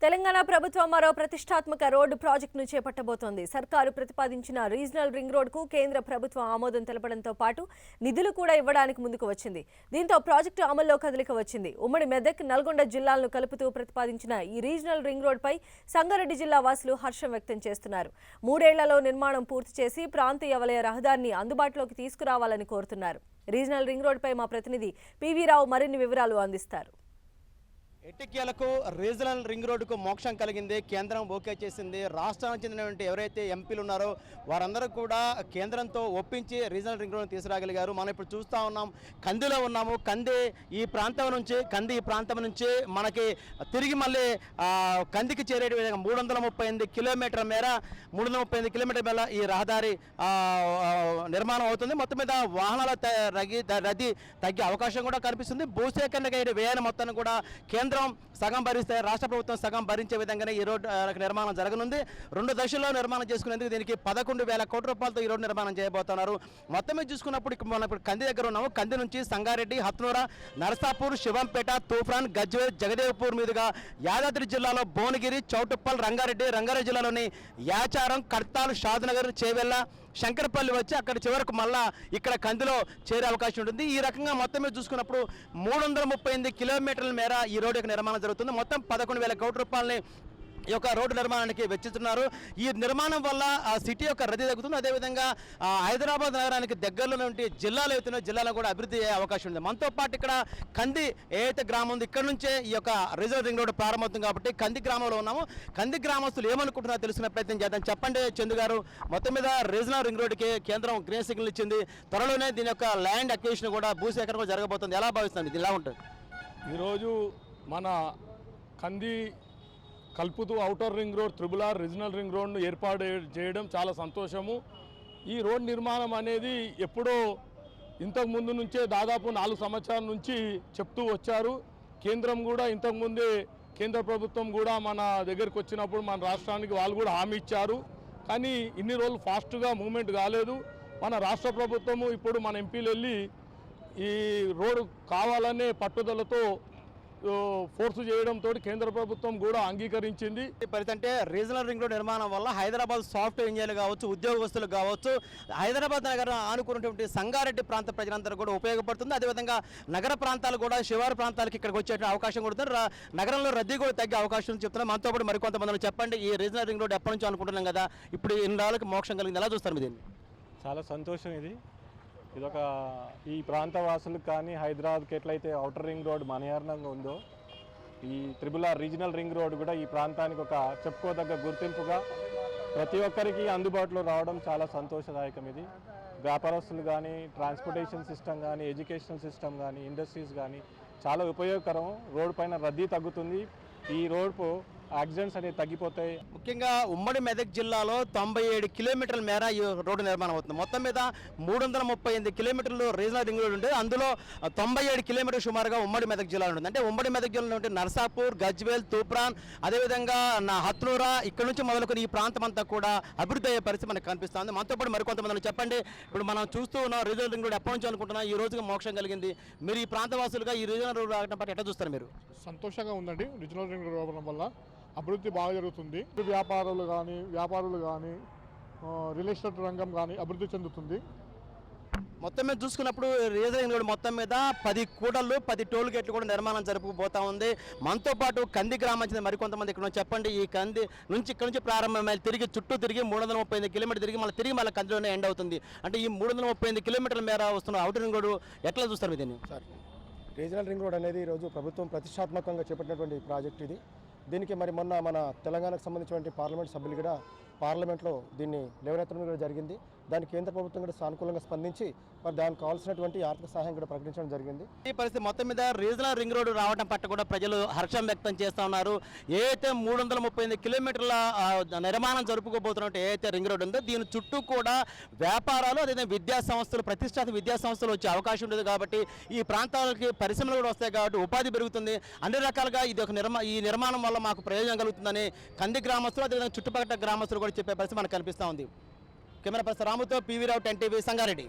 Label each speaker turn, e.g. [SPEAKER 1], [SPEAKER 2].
[SPEAKER 1] తెలంగాణ ప్రభుత్వం మరో ప్రతిష్టాత్మక రోడ్డు ప్రాజెక్టును చేపట్టబోతోంది. సర్కారు ప్రతిపాదించిన రీజనల్ రింగ్ రోడ్డుకు కేంద్ర ప్రభుత్వం ఆమోదం తెలపడంతో పాటు నిధులు కూడా ఇవ్వడానికి ముందుకు వచ్చింది. దీంతో ప్రాజెక్టు అమల్లో కదలిక వచ్చింది. ఉమ్మడి మెదక్, నల్గొండ జిల్లాలను కలుపుతూ ప్రతిపాదించిన ఈ రీజనల్ రింగ్ రోడ్డుపై సంగారెడ్డి జిల్లా వాసులు హర్షం వ్యక్తం చేస్తున్నారు. 3 ఏళ్లలో నిర్మాణం పూర్తి చేసి ప్రాంతీయ వలయ రహదారిని అందుబాటులోకి తీసుకురావాలని కోరుతున్నారు. రీజనల్ రింగ్ రోడ్డుపై మా ప్రతినిధి పివి రావు మరిన్ని వివరాలు అందిస్తారు.
[SPEAKER 2] ఎట్టకేలకు రీజనల్ రింగ్ రోడ్డుకు మోక్షం కలిగింది. కేంద్రం ఓకే చేసింది. రాష్ట్రానికి చెందినటువంటి ఎవరైతే ఎంపీలు ఉన్నారో వారందరూ కూడా కేంద్రంతో ఒప్పించి రీజనల్ రింగ్ రోడ్డును తీసుకురాగలిగారు. మనం ఇప్పుడు చూస్తూ ఉన్నాం, కందిలో ఉన్నాము. కంది ఈ ప్రాంతం నుంచి మనకి తిరిగి మళ్ళీ కందికి చేరే విధంగా 338 కిలోమీటర్ల మేర 335 కిలోమీటర్ల మేర ఈ రహదారి నిర్మాణం అవుతుంది. మొత్తం మీద వాహనాల రద్దీ తగ్గే అవకాశం కూడా కనిపిస్తుంది. భూసేకరణకు అయ్యే వ్యయాన్ని మొత్తాన్ని కూడా కేంద్రం సగం భరిస్తే రాష్ట్ర ప్రభుత్వం సగం భరించే విధంగానే ఈ రోడ్డు నిర్మాణం జరగనుంది. 2 దశల్లో నిర్మాణం చేసుకునేందుకు దీనికి 11,000 కోట్ల రూపాయలతో ఈ రోడ్డు నిర్మాణం చేయబోతున్నారు. మొత్తం మీద చూసుకున్నప్పుడు మనం ఇప్పుడు కంది దగ్గర ఉన్నాము. కంది నుంచి సంగారెడ్డి, హత్నూర, నరసాపూర్, శివంపేట, తూఫాన్, గజ్వేల్, జగదేవ్పూర్ మీదుగా యాదాద్రి జిల్లాలో భువనగిరి, చౌటుప్పల్, రంగారెడ్డి జిల్లాలోని యాచారం, కడ్తాల్, షాద్నగర్, చేవెళ్ళ, శంకరపల్లి వచ్చి అక్కడ చివరకు మళ్ళా ఇక్కడ కందిలో చేరే అవకాశం ఉంటుంది. ఈ రకంగా మొత్తం మీద చూసుకున్నప్పుడు 338 కిలోమీటర్ల మేర ఈ రోడ్డు యొక్క నిర్మాణం జరుగుతుంది. మొత్తం 11,000 కోట్ల రూపాయలని ఈ యొక్క రోడ్డు నిర్మాణానికి వెచ్చిస్తున్నారు. ఈ నిర్మాణం వల్ల ఆ సిటీ యొక్క రద్దీ తగ్గుతుంది. అదేవిధంగా హైదరాబాద్ నగరానికి దగ్గరలో ఉంటే జిల్లాలో అవుతున్న జిల్లాలో కూడా అభివృద్ధి అయ్యే అవకాశం ఉంది. మనతో పాటు ఇక్కడ కంది ఏదైతే గ్రామం ఉంది, ఇక్కడ నుంచే ఈ యొక్క రీజనల్ రింగ్ రోడ్డు ప్రారంభమవుతుంది కాబట్టి కంది గ్రామంలో ఉన్నాము. కంది గ్రామస్తులు ఏమనుకుంటున్నారో తెలుసుకునే ప్రయత్నం చేద్దాం. చెప్పండి చందు గారు, మొత్తం మీద రీజనల్ రింగ్ రోడ్డుకి కేంద్రం గ్రీన్ సిగ్నల్ ఇచ్చింది. త్వరలోనే దీని యొక్క ల్యాండ్ అక్విజిషన్ కూడా భూసేకరణ కూడా జరగబోతుంది. ఎలా భావిస్తుంది? ఇది ఎలా ఉంటుంది?
[SPEAKER 3] ఈరోజు మన కంది కల్పుతూ outer ring road, RRR regional ring రోడ్ను ఏర్పాటు చేయడం చాలా సంతోషము. ఈ రోడ్ నిర్మాణం అనేది ఎప్పుడో ఇంతకుముందు నుంచే దాదాపు 4 సంవత్సరాల నుంచి చెప్తూ వచ్చారు. కేంద్రం కూడా ఇంతకుముందే కేంద్ర ప్రభుత్వం కూడా మన దగ్గరికి వచ్చినప్పుడు మన రాష్ట్రానికి వాళ్ళు కూడా హామీ ఇచ్చారు. కానీ ఇన్ని రోజులు ఫాస్ట్గా మూమెంట్ కాలేదు. మన రాష్ట్ర ప్రభుత్వము ఇప్పుడు మన ఎంపీలు వెళ్ళి ఈ రోడ్డు కావాలనే పట్టుదలతో ఫోర్సు చేయడంతో కేంద్ర ప్రభుత్వం కూడా అంగీకరించింది.
[SPEAKER 2] అంటే రీజనల్ రింగ్ రోడ్ నిర్మాణం వల్ల హైదరాబాద్ సాఫ్ట్వేర్ ఇంజనీర్లు కావచ్చు, ఉద్యోగస్తులు కావచ్చు, హైదరాబాద్ నగరం ఆనుకున్నటువంటి సంగారెడ్డి ప్రాంత ప్రజలందరూ కూడా ఉపయోగపడుతుంది. అదేవిధంగా నగర ప్రాంతాలు కూడా శివారు ప్రాంతాలకు ఇక్కడికి వచ్చే అవకాశం కూడా నగరంలో రద్దీ కూడా తగ్గే అవకాశం చెప్తున్నాం. మనతో పాటు మరికొంతమంది చెప్పండి, ఈ రీజనల్ రింగ్ రోడ్ ఎప్పటి నుంచో అనుకుంటున్నాం కదా, ఇప్పుడు ఇన్ని రోజులకు మోక్షం కలిగింది, ఎలా చూస్తారు మీరు?
[SPEAKER 4] చాలా సంతోషం. ఇదొక ఈ ప్రాంత వాసులకు కానీ హైదరాబాద్కి ఎట్లయితే ఔటర్ రింగ్ రోడ్ మనయారణంగా ఉందో, ఈ RRR రీజనల్ రింగ్ రోడ్ కూడా ఈ ప్రాంతానికి ఒక చెప్పుకోదగ్గ గుర్తింపుగా ప్రతి ఒక్కరికి అందుబాటులో రావడం చాలా సంతోషదాయకం. ఇది వ్యాపారస్తులు కానీ, ట్రాన్స్పోర్టేషన్ సిస్టమ్ కానీ, ఎడ్యుకేషనల్ సిస్టమ్ కానీ, ఇండస్ట్రీస్ కానీ చాలా ఉపయోగకరం. రోడ్ పైన రద్దీ తగ్గుతుంది. ఈ రోడ్కు యాక్సిడెంట్స్ అనేవి తగ్గిపోతాయి.
[SPEAKER 2] ముఖ్యంగా ఉమ్మడి మెదక్ జిల్లాలో 97 కిలోమీటర్ల మేర ఈ రోడ్డు నిర్మాణం అవుతుంది. మొత్తం మీద 338 కిలోమీటర్లు రీజనల్ రింగ్ రోడ్ ఉంటుంది. అందులో 97 కిలోమీటర్లు సుమారుగా ఉమ్మడి మెదక్ జిల్లాలో ఉంటుంది. అంటే ఉమ్మడి మెదక్ జిల్లాలో ఉంటే నర్సాపూర్, గజ్వేల్, తూప్రాన్, అదేవిధంగా హత్నూర, ఇక్కడ నుంచి మొదలుకొని ఈ ప్రాంతం అంతా కూడా అభివృద్ధి అయ్యే పరిస్థితి మనకు కనిపిస్తుంది. మనతో పాటు మరికొంతమంది చెప్పండి, ఇప్పుడు మనం చూస్తూ ఉన్నాం రీజనల్ రింగ్ రోడ్ ఎప్పటి నుంచి అనుకుంటున్నాం, ఈ రోజుగా మోక్షం కలిగింది. మీరు ఈ ప్రాంతవాసులుగా ఈ రీజనల్ రోడ్ రావడం పట్ల ఎట్లా చూస్తారు మీరు?
[SPEAKER 5] సంతోషంగా ఉందండి. రీజనల్ రింగ్ రోడ్ రావడం వల్ల అభివృద్ధి బాగా జరుగుతుంది. వ్యాపారులు కానీ రియల్ ఎస్టేట్ రంగం కానీ అభివృద్ధి చెందుతుంది.
[SPEAKER 2] మొత్తం మీద చూసుకున్నప్పుడు రీజనల్ రింగ్ రోడ్ మొత్తం మీద 10 కూడళ్ళు, 10 టోల్ గేట్లు కూడా నిర్మాణం జరుపుకుపోతా ఉంది. మనతో పాటు కంది గ్రామం చెందిన మరికొంతమంది ఇక్కడ చెప్పండి, ఈ కంది నుంచి ఇక్కడ నుంచి ప్రారంభమై చుట్టూ తిరిగి 335 కిలోమీటర్లు తిరిగి మళ్ళీ కందిలోనే ఎండ్ అవుతుంది. అంటే ఈ 335 కిలోమీటర్ల మేర వస్తున్న ఔటర్ రింగ్ రోడ్ ఎట్లా చూస్తారు దీన్ని?
[SPEAKER 6] సార్, రీజనల్ రింగ్ రోడ్ అనేది ఈరోజు ప్రభుత్వం ప్రతిష్టాత్మకంగా చేపట్టినటువంటి ప్రాజెక్ట్ ఇది. దీనికి మొన్న మన తెలంగాణకు సంబంధించినటువంటి పార్లమెంట్ సభ్యులు కూడా పార్లమెంట్లో దీన్ని లేవనెత్తడం కూడా జరిగింది. దానికి కేంద్ర ప్రభుత్వం కూడా సానుకూలంగా స్పందించి దానికి కావాల్సినటువంటి ఆర్థిక సహాయం కూడా ప్రకటించడం జరిగింది.
[SPEAKER 2] ఈ పరిస్థితి మొత్తం మీద రీజనల్ రింగ్ రోడ్డు రావడం పట్ల కూడా ప్రజలు హర్షం వ్యక్తం చేస్తూ ఉన్నారు. ఏదైతే 338 కిలోమీటర్ల నిర్మాణం జరుపుకోబోతున్నట్టు ఏదైతే రింగ్ రోడ్ ఉందో దీని చుట్టూ కూడా వ్యాపారాలు, అదేవిధంగా విద్యా సంస్థలు, ప్రతిష్టాత్మక విద్యా సంస్థలు వచ్చే అవకాశం ఉంటుంది. కాబట్టి ఈ ప్రాంతాలకి పరిశ్రమలు కూడా వస్తాయి కాబట్టి ఉపాధి పెరుగుతుంది. అన్ని రకాలుగా ఇది ఒక ఈ నిర్మాణం వల్ల మాకు ప్రయోజనం కలుగుతుందని కంది గ్రామస్తులు, అదేవిధంగా చుట్టుపక్కల గ్రామస్తులు కూడా చెప్పే పరిస్థితి మనకు కనిపిస్తూ ఉంది. కెమెరా పర్సన్ రాముతో పివి రావు, 10 టీవీ, సంగారెడ్డి.